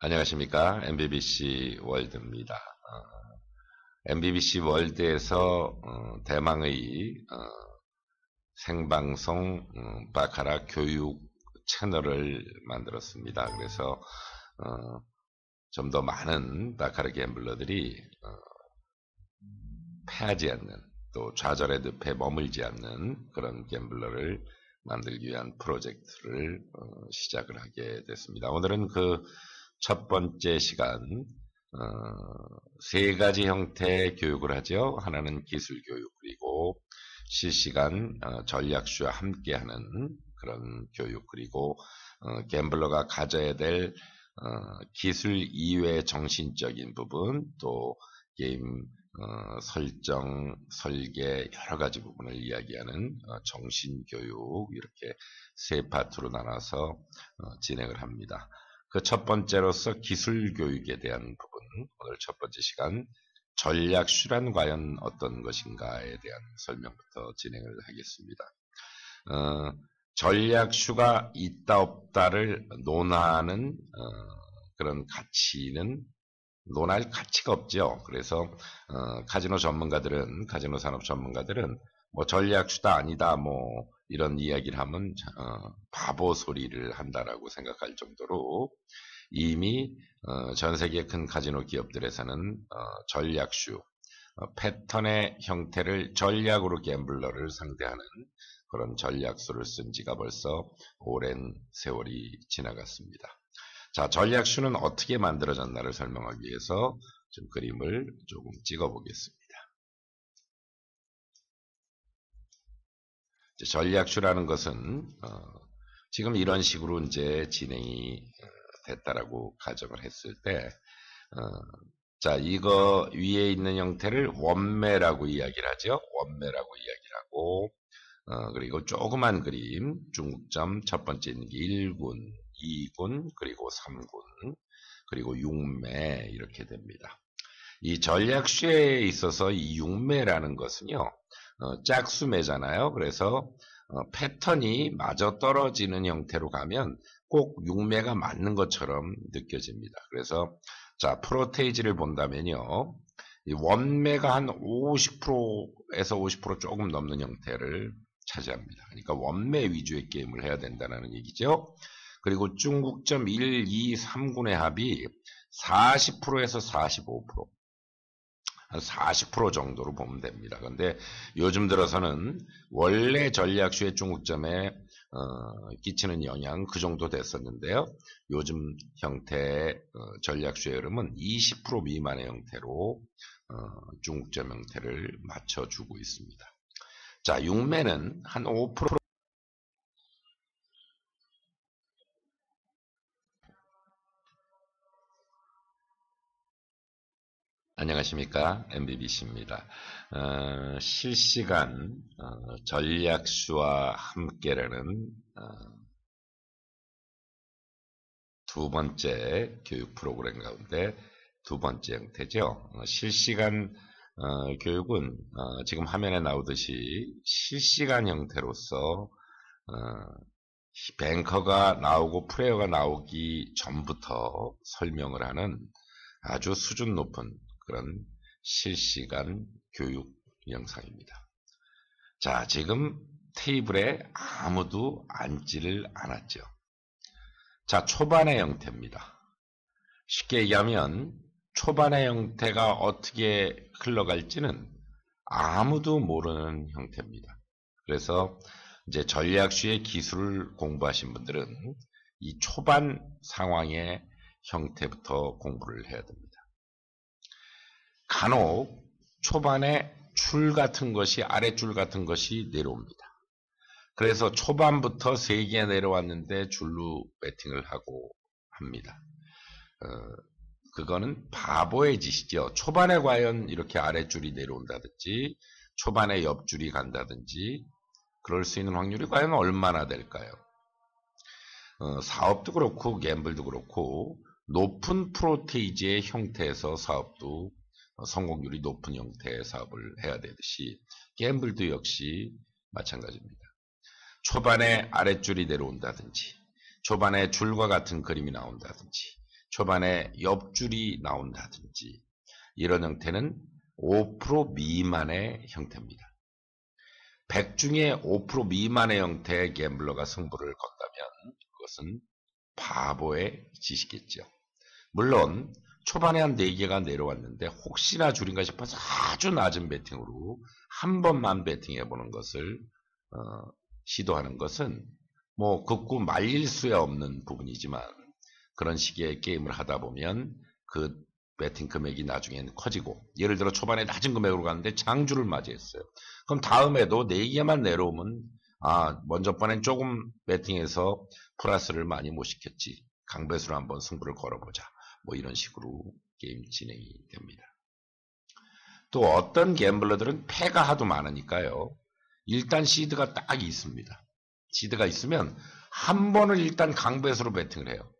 안녕하십니까. MBBC 월드입니다. MBBC 월드에서 대망의 생방송 바카라 교육 채널을 만들었습니다. 그래서 좀 더 많은 바카라 갬블러들이 패하지 않는, 또 좌절의 늪에 머물지 않는 그런 갬블러를 만들기 위한 프로젝트를 시작을 하게 됐습니다. 오늘은 그 첫 번째 시간, 세 가지 형태의 교육을 하죠. 하나는 기술 교육, 그리고 실시간 전략수와 함께하는 그런 교육, 그리고 갬블러가 가져야 될 기술 이외의 정신적인 부분, 또 게임 설정, 설계, 여러 가지 부분을 이야기하는 정신교육, 이렇게 세 파트로 나눠서 진행을 합니다. 그 첫 번째로서 기술 교육에 대한 부분, 오늘 첫 번째 시간 전략수란 과연 어떤 것인가에 대한 설명부터 진행을 하겠습니다. 전략수가 있다 없다를 논하는 그런 가치는 논할 가치가 없죠. 그래서 카지노 전문가들은, 카지노 산업 전문가들은 뭐 전략수다 아니다 뭐 이런 이야기를 하면 바보 소리를 한다라고 생각할 정도로 이미 전 세계 큰 카지노 기업들에서는 전략수, 패턴의 형태를 전략으로 갬블러를 상대하는 그런 전략수를 쓴 지가 벌써 오랜 세월이 지나갔습니다. 자, 전략수는 어떻게 만들어졌나를 설명하기 위해서 좀 그림을 조금 찍어 보겠습니다. 전략수라는 것은 지금 이런 식으로 이제 진행이 됐다라고 가정을 했을 때, 자, 이거 위에 있는 형태를 원매라고 이야기를 하죠. 원매라고 이야기를 하고, 그리고 조그만 그림, 중국점 첫 번째 있는 게 1군, 2군, 그리고 3군, 그리고 6매 이렇게 됩니다. 이 전략수에 있어서 이 6매라는 것은요, 짝수매잖아요. 그래서 패턴이 맞아떨어지는 형태로 가면 꼭 6매가 맞는 것처럼 느껴집니다. 그래서 자, 프로테이지를 본다면요, 이 원매가 한 50%에서 50% 조금 넘는 형태를 차지합니다. 그러니까 원매 위주의 게임을 해야 된다는 얘기죠. 그리고 중국점 1, 2, 3군의 합이 40%에서 45%, 한 40% 정도로 보면 됩니다. 그런데 요즘 들어서는 원래 전략수의 중국점에 끼치는 영향 그 정도 됐었는데요. 요즘 형태의 전략수의 흐름은 20% 미만의 형태로 중국점 형태를 맞춰주고 있습니다. 자, 6매는 한 5%. 안녕하십니까. MBBC입니다. 실시간 전략수와 함께라는 두 번째 교육 프로그램 가운데 두 번째 형태죠. 실시간 교육은 지금 화면에 나오듯이 실시간 형태로서 뱅커가 나오고 플레이어가 나오기 전부터 설명을 하는 아주 수준 높은 그런 실시간 교육 영상입니다. 자, 지금 테이블에 아무도 앉지를 않았죠. 자, 초반의 형태입니다. 쉽게 얘기하면 초반의 형태가 어떻게 흘러갈지는 아무도 모르는 형태입니다. 그래서 이제 전략수의 기술을 공부하신 분들은 이 초반 상황의 형태부터 공부를 해야 됩니다. 간혹 초반에 줄 같은 것이, 아랫줄 같은 것이 내려옵니다. 그래서 초반부터 3개 내려왔는데 줄로 배팅을 하고 합니다. 그거는 바보의 짓이죠. 초반에 과연 이렇게 아랫줄이 내려온다든지 초반에 옆줄이 간다든지 그럴 수 있는 확률이 과연 얼마나 될까요? 사업도 그렇고 갬블도 그렇고 높은 프로테이지의 형태에서 사업도 성공률이 높은 형태의 사업을 해야 되듯이 갬블도 역시 마찬가지입니다. 초반에 아랫줄이 내려온다든지 초반에 줄과 같은 그림이 나온다든지 초반에 옆줄이 나온다든지 이런 형태는 5% 미만의 형태입니다. 100 중에 5% 미만의 형태의 갬블러가 승부를 건다면 그것은 바보의 짓이겠죠. 물론 초반에 한 4개가 내려왔는데 혹시나 줄인가 싶어서 아주 낮은 배팅으로 한 번만 배팅해보는 것을 시도하는 것은 뭐 극구 말릴 수야 없는 부분이지만 그런 식의 게임을 하다 보면 그 배팅 금액이 나중엔 커지고 예를 들어 초반에 낮은 금액으로 갔는데 장주를 맞이했어요. 그럼 다음에도 4개만 내려오면 먼저 번엔 조금 배팅해서 플러스를 많이 못 시켰지. 강배수로 한번 승부를 걸어보자. 뭐 이런 식으로 게임 진행이 됩니다. 또 어떤 갬블러들은 패가 하도 많으니까요. 일단 시드가 딱 있습니다. 시드가 있으면 한 번을 일단 강배수로 배팅을 해요.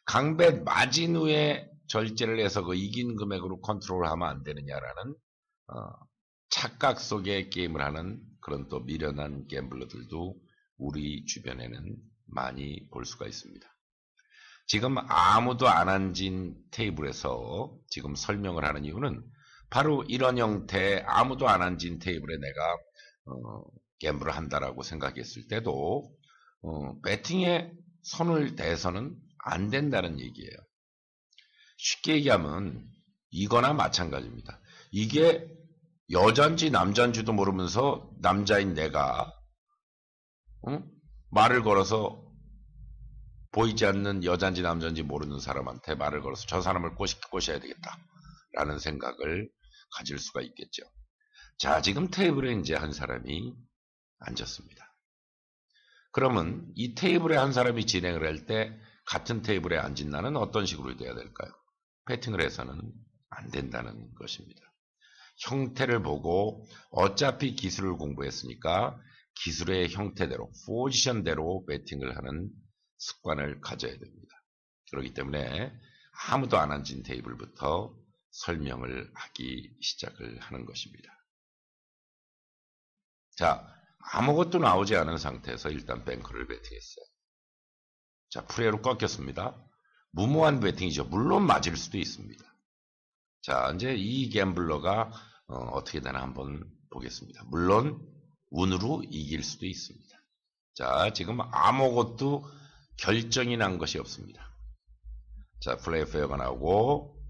강배 맞은 후에 절제를 해서 그 이긴 금액으로 컨트롤하면 안 되느냐라는 착각 속의 게임을 하는 그런 또 미련한 갬블러들도 우리 주변에는 많이 볼 수가 있습니다. 지금 아무도 안 앉은 테이블에서 지금 설명을 하는 이유는 바로 이런 형태의 아무도 안 앉은 테이블에 내가 갬블을 한다라고 생각했을 때도 배팅에 손을 대서는 안 된다는 얘기예요. 쉽게 얘기하면 이거나 마찬가지입니다. 이게 여잔지 남잔지도 모르면서 남자인 내가 말을 걸어서 보이지 않는 여잔지 남잔지 모르는 사람한테 말을 걸어서 저 사람을 꼬셔야 되겠다라는 생각을 가질 수가 있겠죠. 자, 지금 테이블에 이제 한 사람이 앉았습니다. 그러면 이 테이블에 한 사람이 진행을 할 때 같은 테이블에 앉은 나는 어떤 식으로 돼야 될까요? 배팅을 해서는 안 된다는 것입니다. 형태를 보고 어차피 기술을 공부했으니까 기술의 형태대로, 포지션대로 배팅을 하는 습관을 가져야 됩니다. 그렇기 때문에 아무도 안 앉은 테이블부터 설명을 하기 시작을 하는 것입니다. 자, 아무것도 나오지 않은 상태에서 일단 뱅크를 배팅했어요. 자, 프레로 꺾였습니다. 무모한 배팅이죠. 물론 맞을 수도 있습니다. 자, 이제 이 갬블러가 어떻게 되나 한번 보겠습니다. 물론 운으로 이길 수도 있습니다. 자, 지금 아무것도 결정이 난 것이 없습니다. 자, 플레이 페어가 나오고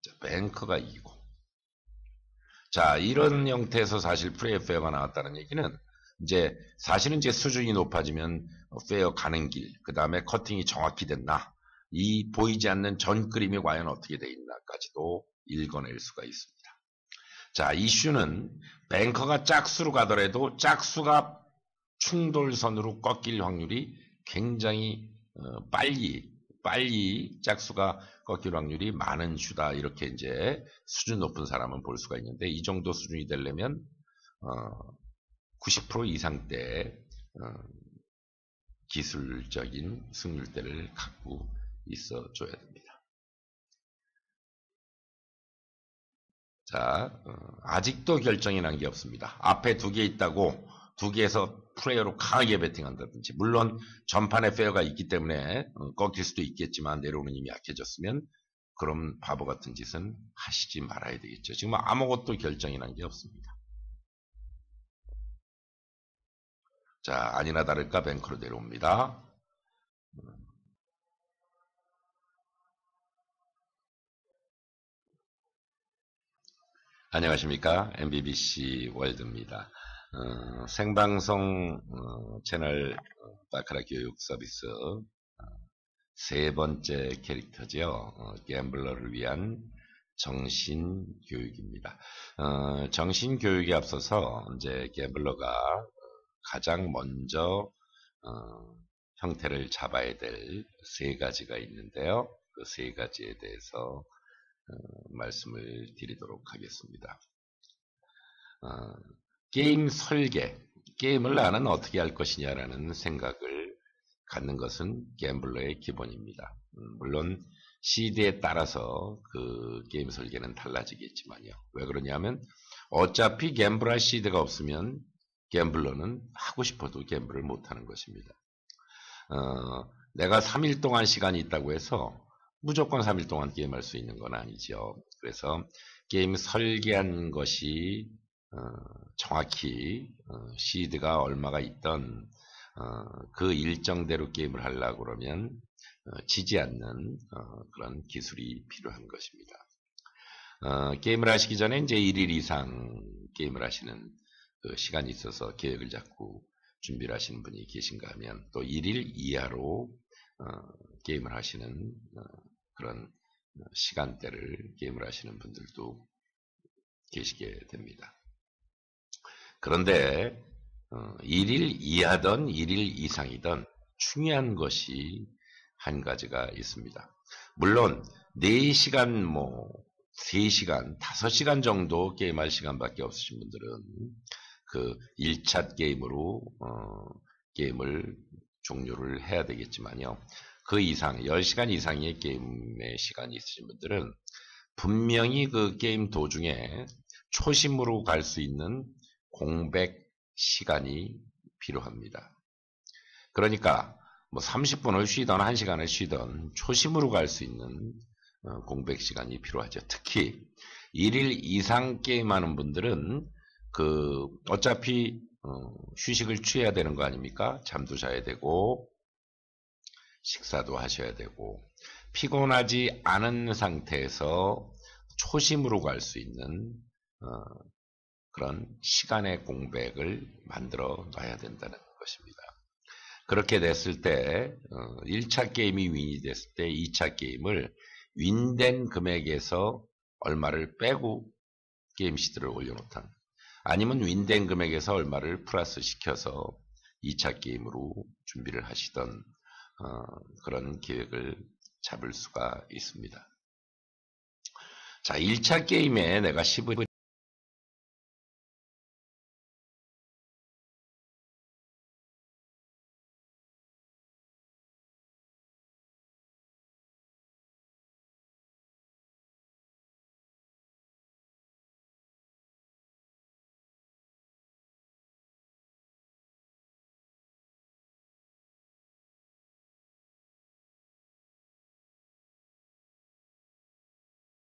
자, 뱅크가 이기고 자, 이런 형태에서 사실 플레이 페어가 나왔다는 얘기는 이제 사실은 이제 수준이 높아지면 페어 가는 길, 그 다음에 커팅이 정확히 됐나, 이 보이지 않는 전 그림이 과연 어떻게 돼 있나까지도 읽어낼 수가 있습니다. 자, 이슈는 뱅커가 짝수로 가더라도 짝수가 충돌선으로 꺾일 확률이 굉장히 빨리 짝수가 꺾일 확률이 많은 슈다. 이렇게 이제 수준 높은 사람은 볼 수가 있는데 이 정도 수준이 되려면 90% 이상대 기술적인 승률대를 갖고 있어줘야 됩니다. 자, 아직도 결정이 난 게 없습니다. 앞에 2개 있다고 2개에서 프레어로 강하게 배팅한다든지, 물론 전판에 페어가 있기 때문에 꺾일 수도 있겠지만 내려오는 힘이 약해졌으면 그럼 바보 같은 짓은 하시지 말아야 되겠죠. 지금 아무것도 결정이 난 게 없습니다. 자, 아니나 다를까 뱅크로 내려옵니다. 안녕하십니까. MBBC 월드입니다. 생방송 채널 바카라 교육 서비스 세 번째 캐릭터죠. 갬블러를 위한 정신교육입니다. 정신교육에 앞서서 이제 갬블러가 가장 먼저 형태를 잡아야 될 3가지가 있는데요. 그 3가지에 대해서 말씀을 드리도록 하겠습니다. 게임 설계, 게임을 나는 어떻게 할 것이냐라는 생각을 갖는 것은 갬블러의 기본입니다. 물론 시대에 따라서 그 게임 설계는 달라지겠지만요. 왜 그러냐면 어차피 갬블할 시대가 없으면 갬블러는 하고 싶어도 갬블을 못하는 것입니다. 내가 3일 동안 시간이 있다고 해서 무조건 3일 동안 게임할 수 있는 건 아니죠. 그래서 게임 설계한 것이 정확히 시드가 얼마가 있던 그 일정대로 게임을 하려고 그러면 지지 않는 그런 기술이 필요한 것입니다. 게임을 하시기 전에 이제 1일 이상 게임을 하시는 그 시간이 있어서 계획을 잡고 준비를 하시는 분이 계신가 하면 또 1일 이하로 게임을 하시는 그런 시간대를 게임을 하시는 분들도 계시게 됩니다. 그런데 1일 이하든 1일 이상이든 중요한 것이 한 가지가 있습니다. 물론 4시간, 3시간, 5시간 정도 게임할 시간밖에 없으신 분들은 그 1차 게임으로 게임을 종료를 해야 되겠지만요. 그 이상, 10시간 이상의 게임의 시간이 있으신 분들은 분명히 그 게임 도중에 초심으로 갈 수 있는 공백 시간이 필요합니다. 그러니까 30분을 쉬던 1시간을 쉬던 초심으로 갈 수 있는 공백 시간이 필요하죠. 특히 1일 이상 게임하는 분들은 어차피 휴식을 취해야 되는 거 아닙니까? 잠도 자야 되고 식사도 하셔야 되고 피곤하지 않은 상태에서 초심으로 갈 수 있는 그런 시간의 공백을 만들어 놔야 된다는 것입니다. 그렇게 됐을 때 1차 게임이 윈이 됐을 때 2차 게임을 윈된 금액에서 얼마를 빼고 게임 시드를 올려놓던 아니면 윈된 금액에서 얼마를 플러스 시켜서 2차 게임으로 준비를 하시던 그런 계획을 잡을 수가 있습니다. 자, 1차 게임에 내가 10을